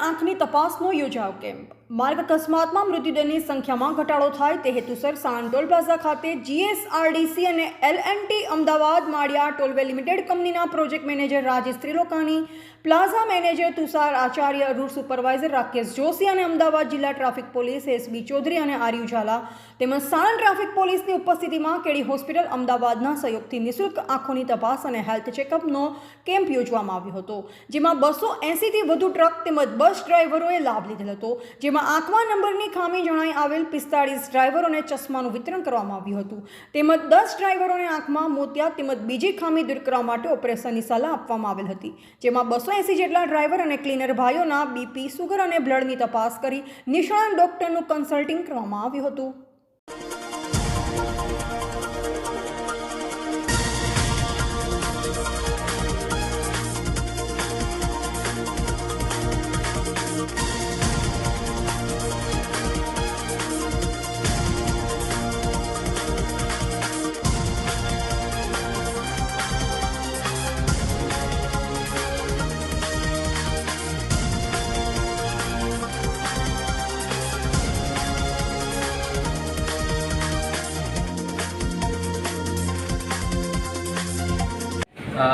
આંખની તપાસનો યોજાયો કેમ્પ। માર્ગ અકસ્માતમાં મૃત્યુદરની સંખ્યામાં ઘટાડો થાય તે હેતુસર સાણંદ ટોલ પ્લાઝા ખાતે જીએસઆરડીસી અને L&T Ahmedabad Maliya tollway limited કંપનીના project manager Rajesh Trilokani, plaza manager Tushar Acharya, route supervisor Rakesh Joshi અને અમદાવાદ જિલ્લા ટ્રાફિક પોલીસ એસબી ચૌધરી અને આર્યુ ઝાલા તેમજ સાણંદ ટ્રાફિક પોલીસની ઉપસ્થિતિમાં કેડી હોસ્પિટલ અમદાવાદના સહયોગથી નિઃશુલ્ક આંખોની તપાસ અને હેલ્થ ચેકઅપનો કેમ્પ યોજવામાં આવ્યો હતો, જેમાં 280થી વધુ ટ્રક તેમજ બસ ડ્રાઈવરોએ લાભ લીધેલ હતો, જેમાં આંખમાં નંબરની ખામી જણાઈ આવેલ 45 ડ્રાઈવરોને ચશ્માનું વિતરણ કરવામાં આવ્યું હતું, તેમજ 10 ડ્રાઈવરોને આંખમાં મોતિયા તેમજ બીજી ખામી દૂર કરવા માટે ઓપરેશનની સલાહ આપવામાં આવેલ હતી, જેમાં 280 જેટલા ડ્રાઈવર અને ક્લીનર ભાઈઓના બીપી, સુગર અને બ્લડની તપાસ કરી નિષ્ણાત ડોક્ટરનું કન્સલ્ટિંગ કરવામાં આવ્યું હતું।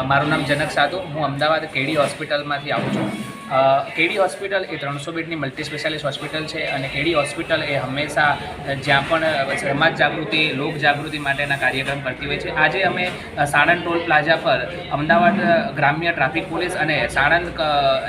મારું નામ જનક સાધુ, હું અમદાવાદ કેડી હોસ્પિટલમાંથી આવું છું। કેડી હોસ્પિટલ એ 300 બેડની મલ્ટી સ્પેશિયાલિસ્ટ હોસ્પિટલ છે અને કેડી હોસ્પિટલ એ હંમેશા જ્યાં પણ સમાજ જાગૃતિ, લોક જાગૃતિ માટેના કાર્યક્રમ કરતી હોય છે। આજે અમે સાણંદ ટોલ પ્લાઝા પર અમદાવાદ ગ્રામ્ય ટ્રાફિક પોલીસ અને સાણંદ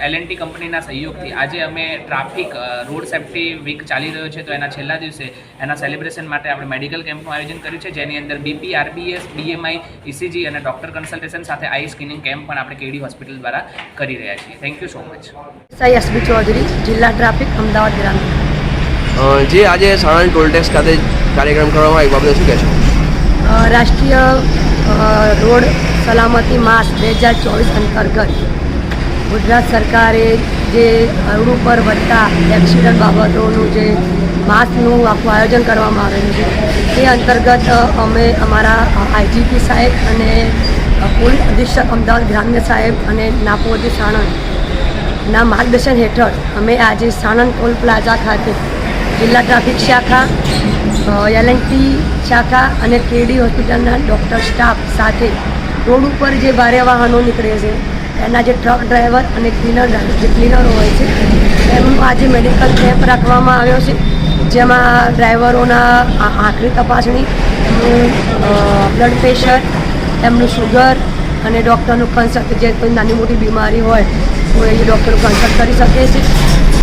L&T કંપનીના સહયોગથી આજે અમે ટ્રાફિક રોડ સેફ્ટી વીક ચાલી રહ્યો છે, તો એના છેલ્લા દિવસે એના સેલિબ્રેશન માટે આપણે મેડિકલ કેમ્પનું આયોજન કર્યું છે, જેની અંદર બીપી, RBS, BMI, ECG અને ડૉક્ટર કન્સલ્ટેશન સાથે આઈ સ્ક્રીનિંગ કેમ્પ પણ આપણે કેડી હોસ્પિટલ દ્વારા કરી રહ્યા છીએ। Thank you so much. SB Chaudhary, જિલ્લા ટ્રાફિક, અમદાવાદ ગ્રામ્ય। જે આજે સાણંદ ટોલ ટેક્સ ખાતે કાર્યક્રમ કરવામાં આવ્યો, બાબતે શું કહેશો? રાષ્ટ્રીય રોડ સલામતી માસ 2024 અંતર્ગત ગુજરાત સરકારે જે રોડ ઉપર વધતા એક્સિડન્ટ બાબતોનું જે માસનું આખું આયોજન કરવામાં આવેલું છે, તે અંતર્ગત અમે અમારા IGP સાહેબ અને પોલીસ અધિક્ષક અમદાવાદ ગ્રામ્ય સાહેબ અને નાપોદી સાણંદના માર્ગદર્શન હેઠળ અમે આજે સાણંદ ટોલ પ્લાઝા ખાતે જિલ્લા ટ્રાફિક શાખા, L&T શાખા અને કેડી હોસ્પિટલના ડૉક્ટર સ્ટાફ સાથે રોડ ઉપર જે ભારે વાહનો નીકળે છે એના જે ટ્રક ડ્રાઈવર અને ક્લીનરો હોય છે એમનું આજે મેડિકલ કેમ્પ રાખવામાં આવ્યો છે, જેમાં ડ્રાઈવરોના આંખની તપાસણી, એમનું બ્લડ પ્રેશર, એમનું સુગર અને ડૉક્ટરનું કન્સલ્ટ, જે કોઈ નાની મોટી બીમારી હોય તો એ ડૉક્ટરનું કન્સલ્ટ કરી શકે છે।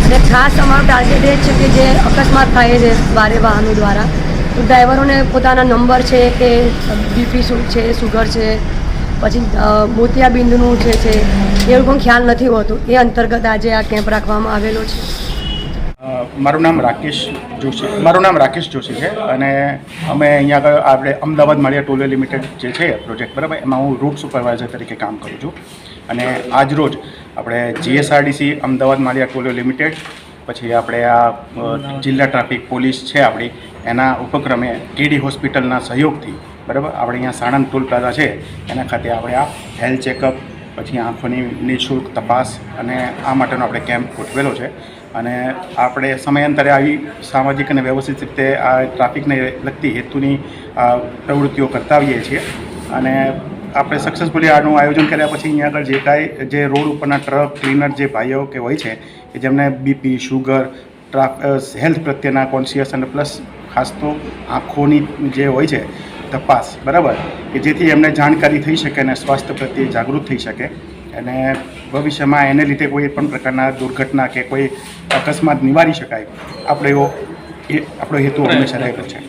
અને ખાસ અમારું ટાર્ગેટ એ છે કે જે અકસ્માત થાય છે ભારે વાહનો દ્વારા, તો ડ્રાઈવરોને પોતાના નંબર છે કે બીપી શું છે, સુગર છે, પછી મોતિયાબિંદનું છે એ પણ ખ્યાલ નથી હોતો, એ અંતર્ગત આજે આ કેમ્પ રાખવામાં આવેલો છે। મારું નામ રાકેશ જોશી છે અને અમે અહીંયા આગળ આપણે અમદાવાદ માળિયા ટોલવે લિમિટેડ જે છે પ્રોજેક્ટ, બરાબર, એમાં હું રૂટ સુપરવાઇઝર તરીકે કામ કરું છું અને આજ રોજ આપણે જીએસઆરડીસી અમદાવાદ માળિયા ટોલવે લિમિટેડ, પછી આપણે આ જિલ્લા ટ્રાફિક પોલીસ છે આપણી, એના ઉપક્રમે કેડી હોસ્પિટલના સહયોગથી, બરાબર, આપણે અહીંયા સાણંદ ટોલ પ્લાઝા છે એના ખાતે આપણે આ હેલ્થ ચેકઅપ, પછી આંખોની નિઃશુલ્ક તપાસ અને આ માટેનો આપણે કેમ્પ ગોઠવેલો છે અને આપણે સમયાંતરે આવી સામાજિક અને વ્યવસ્થિત રીતે આ ટ્રાફિકને લગતી હેતુની પ્રવૃત્તિઓ કરતા આવીએ છીએ અને આપણે સક્સેસફુલી આનું આયોજન કર્યા પછી અહીંયા આગળ જે કાંઈ જે રોડ ઉપરના ટ્રક ક્લીનર જે ભાઈઓ કે હોય છે કે જેમને બીપી, સુગર, હેલ્થ પ્રત્યેના કોન્શિયસ અને પ્લસ ખાસ તો આંખોની જે હોય છે તપાસ, બરાબર, કે જેથી એમને જાણકારી થઈ શકે અને સ્વાસ્થ્ય પ્રત્યે જાગૃત થઈ શકે અને ભવિષ્યમાં એને લીધે કોઈ પણ પ્રકારના દુર્ઘટના કે કોઈ અકસ્માત નિવારી શકાય, આપણો હેતુ હંમેશા રહેલો છે।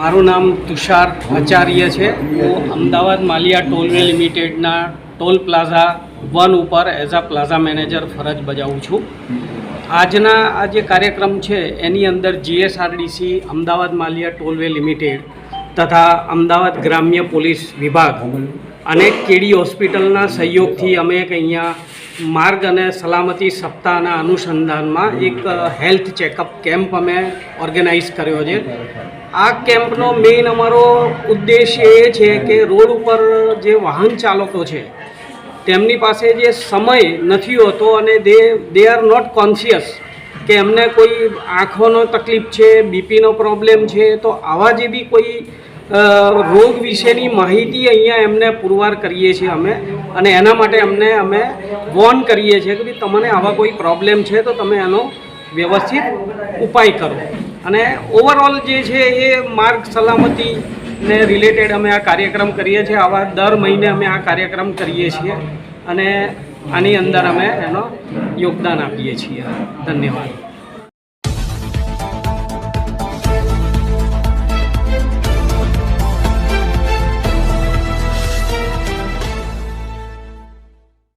મારું નામ તુષાર આચાર્ય છે, હું અમદાવાદ માળિયા ટોલવે લિમિટેડના ટોલ પ્લાઝા 1 ઉપર એઝ અ પ્લાઝા મેનેજર ફરજ બજાવું છું। આજના આ જે કાર્યક્રમ છે એની અંદર જીએસઆરડીસી અમદાવાદ માળિયા ટોલવે લિમિટેડ તથા અમદાવાદ ગ્રામ્ય પોલીસ વિભાગ અને કેડી હોસ્પિટલના સહયોગથી અમે અહીંયા માર્ગ અને સલામતી સપ્તાહના અનુસંધાનમાં એક હેલ્થ ચેકઅપ કેમ્પ અમે ઓર્ગેનાઇઝ કર્યો છે। આ કેમ્પનો મેઇન અમારો ઉદ્દેશ એ છે કે રોડ ઉપર જે વાહન ચાલકો છે તેમની પાસે જે સમય નથી હોતો અને દે આર નોટ કોન્શિયસ કે એમને કોઈ આંખોનો તકલીફ છે, બીપીનો પ્રોબ્લેમ છે, તો આવા જે બી કોઈ રોગ વિશેની માહિતી અહીંયા એમને પુરવાર કરીએ છીએ અમે, અને એના માટે અમે વોર્ન કરીએ છીએ કે ભાઈ તમને આવા કોઈ પ્રોબ્લેમ છે તો તમે એનો વ્યવસ્થિત ઉપાય કરો. અને ઓવરઓલ જે છે એ માર્ગ સલામતીને રિલેટેડ અમે આ કાર્યક્રમ કરીએ છીએ. આવા દર મહિને અમે આ કાર્યક્રમ કરીએ છીએ અને આની અંદર અમે એનો યોગદાન આપીએ છીએ. ધન્યવાદ.